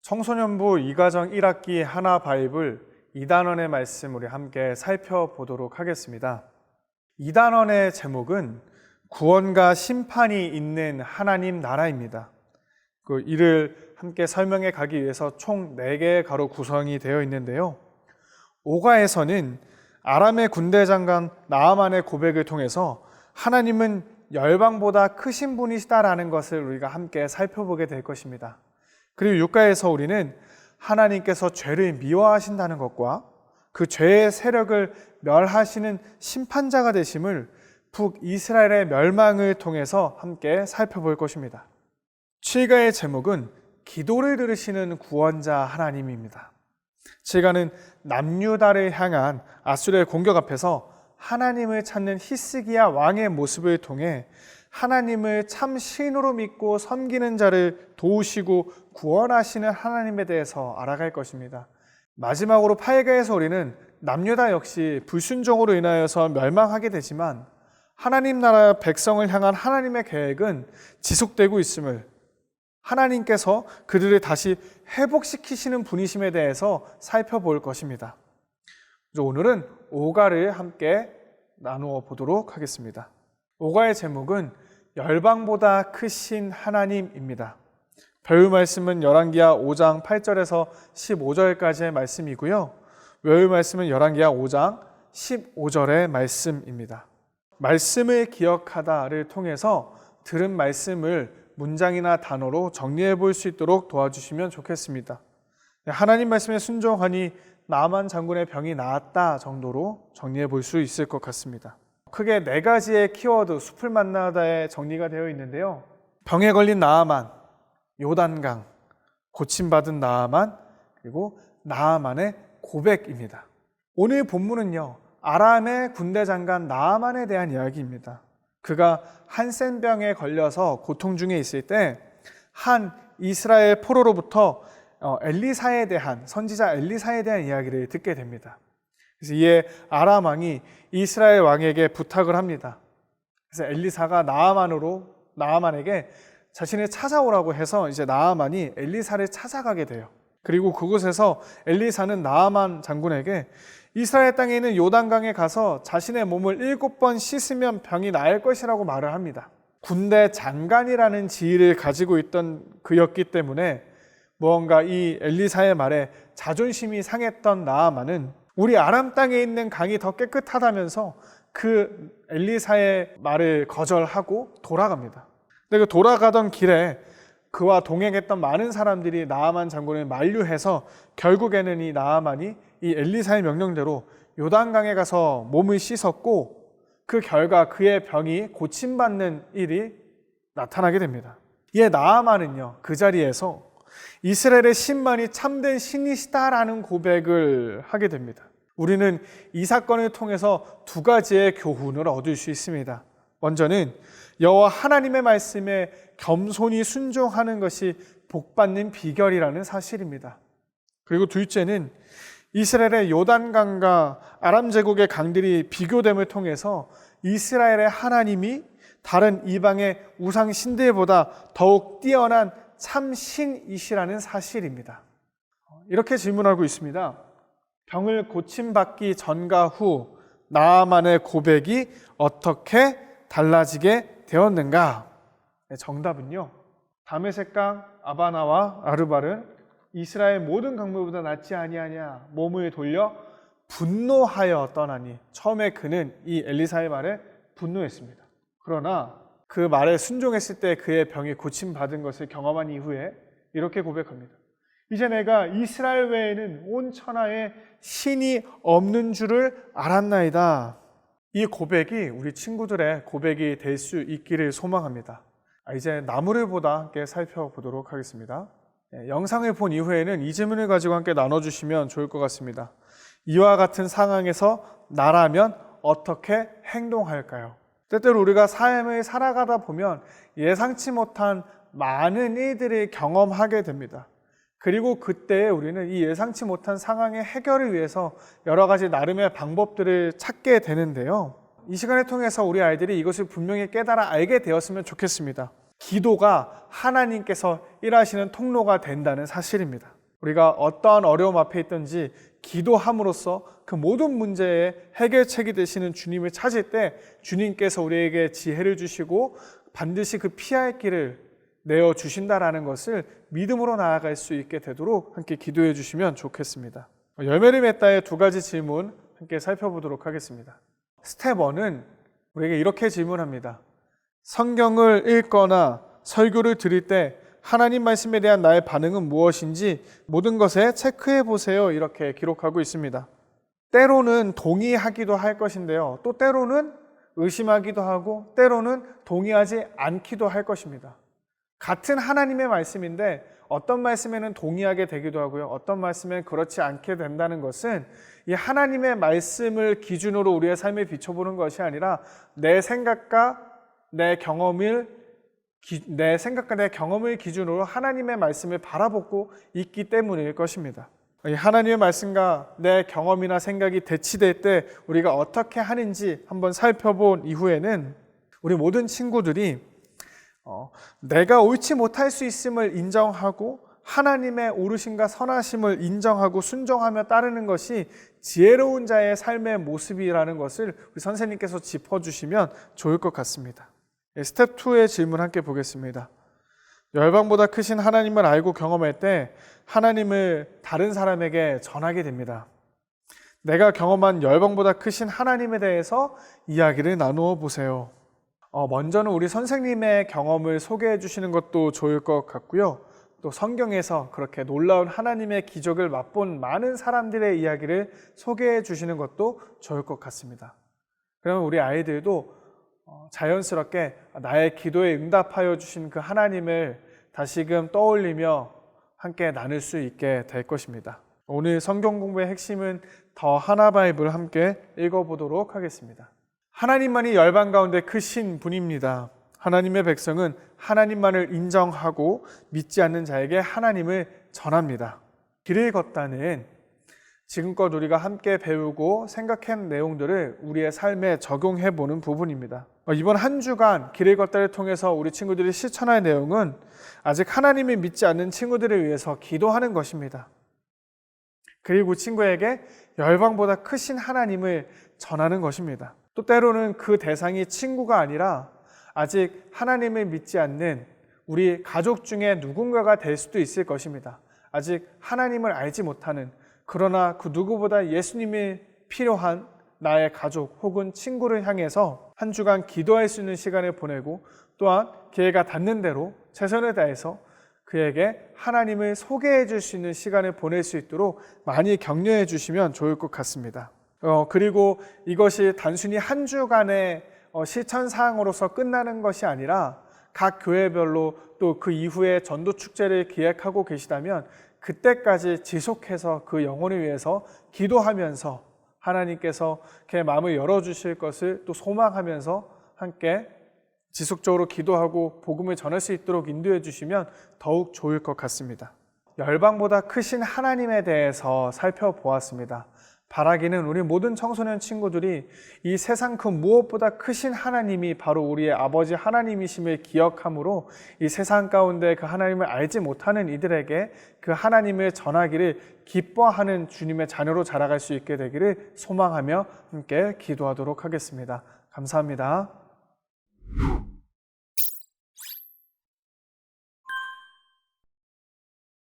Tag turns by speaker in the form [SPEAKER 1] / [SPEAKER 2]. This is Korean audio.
[SPEAKER 1] 청소년부 2과정 1학기 하나 바이블 2단원의 말씀 우리 함께 살펴보도록 하겠습니다. 2단원의 제목은 구원과 심판이 있는 하나님 나라입니다. 이를 함께 설명해 가기 위해서 총 4개의 가로 구성이 되어 있는데요. 5가에서는 아람의 군대 장관 나아만의 고백을 통해서 하나님은 열방보다 크신 분이시다라는 것을 우리가 함께 살펴보게 될 것입니다. 그리고 6가에서 우리는 하나님께서 죄를 미워하신다는 것과 그 죄의 세력을 멸하시는 심판자가 되심을 북이스라엘의 멸망을 통해서 함께 살펴볼 것입니다. 7가의 제목은 기도를 들으시는 구원자 하나님입니다. 7가는 남유다를 향한 아수르의 공격 앞에서 하나님을 찾는 히스기야 왕의 모습을 통해 하나님을 참 신으로 믿고 섬기는 자를 도우시고 구원하시는 하나님에 대해서 알아갈 것입니다. 마지막으로 8가에서 우리는 남유다 역시 불순종으로 인하여서 멸망하게 되지만 하나님 나라 백성을 향한 하나님의 계획은 지속되고 있음을, 하나님께서 그들을 다시 회복시키시는 분이심에 대해서 살펴볼 것입니다. 오늘은 5가를 함께 나누어 보도록 하겠습니다. 5가의 제목은 열방보다 크신 하나님입니다. 배울 말씀은 열왕기하 5장 8절에서 15절까지의 말씀이고요. 외울 말씀은 열왕기하 5장 15절의 말씀입니다. 말씀을 기억하다를 통해서 들은 말씀을 문장이나 단어로 정리해 볼 수 있도록 도와주시면 좋겠습니다. 하나님 말씀에 순종하니 나아만 장군의 병이 나았다 정도로 정리해 볼 수 있을 것 같습니다. 크게 4가지의 키워드, 숲을 만나다에 정리가 되어 있는데요. 병에 걸린 나아만, 요단강, 고침받은 나아만, 그리고 나아만의 고백입니다. 오늘 본문은요, 아람의 군대 장관 나아만에 대한 이야기입니다. 그가 한센병에 걸려서 고통 중에 있을 때 한 이스라엘 포로로부터 엘리사에 대한, 선지자 엘리사에 대한 이야기를 듣게 됩니다. 그래서 이에 아람 왕이 이스라엘 왕에게 부탁을 합니다. 그래서 엘리사가 나아만에게 자신을 찾아오라고 해서 이제 나아만이 엘리사를 찾아가게 돼요. 그리고 그곳에서 엘리사는 나아만 장군에게 이스라엘 땅에 있는 요단강에 가서 자신의 몸을 7번 씻으면 병이 나을 것이라고 말을 합니다. 군대 장관이라는 지위를 가지고 있던 그였기 때문에 무언가 이 엘리사의 말에 자존심이 상했던 나아만은 우리 아람 땅에 있는 강이 더 깨끗하다면서 그 엘리사의 말을 거절하고 돌아갑니다. 근데 그 돌아가던 길에 그와 동행했던 많은 사람들이 나아만 장군을 만류해서 결국에는 이 나아만이 이 엘리사의 명령대로 요단강에 가서 몸을 씻었고 그 결과 그의 병이 고침받는 일이 나타나게 됩니다. 이에 나아만은요, 그 자리에서 이스라엘의 신만이 참된 신이시다라는 고백을 하게 됩니다. 우리는 이 사건을 통해서 2가지의 교훈을 얻을 수 있습니다. 먼저는 여호와 하나님의 말씀에 겸손히 순종하는 것이 복받는 비결이라는 사실입니다. 그리고 둘째는 이스라엘의 요단강과 아람 제국의 강들이 비교됨을 통해서 이스라엘의 하나님이 다른 이방의 우상 신들보다 더욱 뛰어난 참신이시라는 사실입니다. 이렇게 질문하고 있습니다. 병을 고침받기 전과 후 나아만의 고백이 어떻게 달라지게 되었는가? 정답은요, 다메섹강 아바나와 아르발은 이스라엘 모든 강물보다 낫지 아니하냐, 몸을 돌려 분노하여 떠나니. 처음에 그는 이 엘리사의 말에 분노했습니다. 그러나 그 말에 순종했을 때 그의 병이 고침받은 것을 경험한 이후에 이렇게 고백합니다. 이제 내가 이스라엘 외에는 온 천하에 신이 없는 줄을 알았나이다. 이 고백이 우리 친구들의 고백이 될 수 있기를 소망합니다. 이제 나무를 보다 함께 살펴보도록 하겠습니다. 영상을 본 이후에는 이 질문을 가지고 함께 나눠주시면 좋을 것 같습니다. 이와 같은 상황에서 나라면 어떻게 행동할까요? 때때로 우리가 삶을 살아가다 보면 예상치 못한 많은 일들을 경험하게 됩니다. 그리고 그때 우리는 이 예상치 못한 상황의 해결을 위해서 여러 가지 나름의 방법들을 찾게 되는데요. 이 시간을 통해서 우리 아이들이 이것을 분명히 깨달아 알게 되었으면 좋겠습니다. 기도가 하나님께서 일하시는 통로가 된다는 사실입니다. 우리가 어떠한 어려움 앞에 있든지 기도함으로써 그 모든 문제의 해결책이 되시는 주님을 찾을 때 주님께서 우리에게 지혜를 주시고 반드시 그 피할 길을 내어 주신다라는 것을 믿음으로 나아갈 수 있게 되도록 함께 기도해 주시면 좋겠습니다. 열매를 맺다의 두 가지 질문 함께 살펴보도록 하겠습니다. 스텝 1은 우리에게 이렇게 질문합니다. 성경을 읽거나 설교를 들을 때 하나님 말씀에 대한 나의 반응은 무엇인지 모든 것에 체크해 보세요. 이렇게 기록하고 있습니다. 때로는 동의하기도 할 것인데요. 또 때로는 의심하기도 하고 때로는 동의하지 않기도 할 것입니다. 같은 하나님의 말씀인데 어떤 말씀에는 동의하게 되기도 하고요. 어떤 말씀에는 그렇지 않게 된다는 것은 이 하나님의 말씀을 기준으로 우리의 삶을 비춰보는 것이 아니라 내 생각과 내 경험을 기준으로 하나님의 말씀을 바라보고 있기 때문일 것입니다. 하나님의 말씀과 내 경험이나 생각이 대치될 때 우리가 어떻게 하는지 한번 살펴본 이후에는 우리 모든 친구들이 내가 옳지 못할 수 있음을 인정하고 하나님의 오르심과 선하심을 인정하고 순종하며 따르는 것이 지혜로운 자의 삶의 모습이라는 것을 우리 선생님께서 짚어주시면 좋을 것 같습니다. 스텝 2의 질문 함께 보겠습니다. 열방보다 크신 하나님을 알고 경험할 때 하나님을 다른 사람에게 전하게 됩니다. 내가 경험한 열방보다 크신 하나님에 대해서 이야기를 나누어 보세요. 먼저는 우리 선생님의 경험을 소개해 주시는 것도 좋을 것 같고요. 또 성경에서 그렇게 놀라운 하나님의 기적을 맛본 많은 사람들의 이야기를 소개해 주시는 것도 좋을 것 같습니다. 그러면 우리 아이들도 자연스럽게 나의 기도에 응답하여 주신 그 하나님을 다시금 떠올리며 함께 나눌 수 있게 될 것입니다. 오늘 성경 공부의 핵심은 더 하나 바이블 함께 읽어보도록 하겠습니다. 하나님만이 열방 가운데 크신 분입니다. 하나님의 백성은 하나님만을 인정하고 믿지 않는 자에게 하나님을 전합니다. 길을 걷다는 지금껏 우리가 함께 배우고 생각한 내용들을 우리의 삶에 적용해보는 부분입니다. 이번 한 주간 길을 걷다를 통해서 우리 친구들이 실천할 내용은 아직 하나님을 믿지 않는 친구들을 위해서 기도하는 것입니다. 그리고 친구에게 열방보다 크신 하나님을 전하는 것입니다. 또 때로는 그 대상이 친구가 아니라 아직 하나님을 믿지 않는 우리 가족 중에 누군가가 될 수도 있을 것입니다. 아직 하나님을 알지 못하는, 그러나 그 누구보다 예수님이 필요한 나의 가족 혹은 친구를 향해서 한 주간 기도할 수 있는 시간을 보내고 또한 기회가 닿는 대로 최선을 다해서 그에게 하나님을 소개해 줄 수 있는 시간을 보낼 수 있도록 많이 격려해 주시면 좋을 것 같습니다. 그리고 이것이 단순히 한 주간의 실천 사항으로서 끝나는 것이 아니라 각 교회별로 또 그 이후에 전도 축제를 기획하고 계시다면 그때까지 지속해서 그 영혼을 위해서 기도하면서 하나님께서 그의 마음을 열어주실 것을 또 소망하면서 함께 지속적으로 기도하고 복음을 전할 수 있도록 인도해 주시면 더욱 좋을 것 같습니다. 열방보다 크신 하나님에 대해서 살펴보았습니다. 바라기는 우리 모든 청소년 친구들이 이 세상 그 무엇보다 크신 하나님이 바로 우리의 아버지 하나님이심을 기억함으로 이 세상 가운데 그 하나님을 알지 못하는 이들에게 그 하나님을 전하기를 기뻐하는 주님의 자녀로 자라갈 수 있게 되기를 소망하며 함께 기도하도록 하겠습니다. 감사합니다.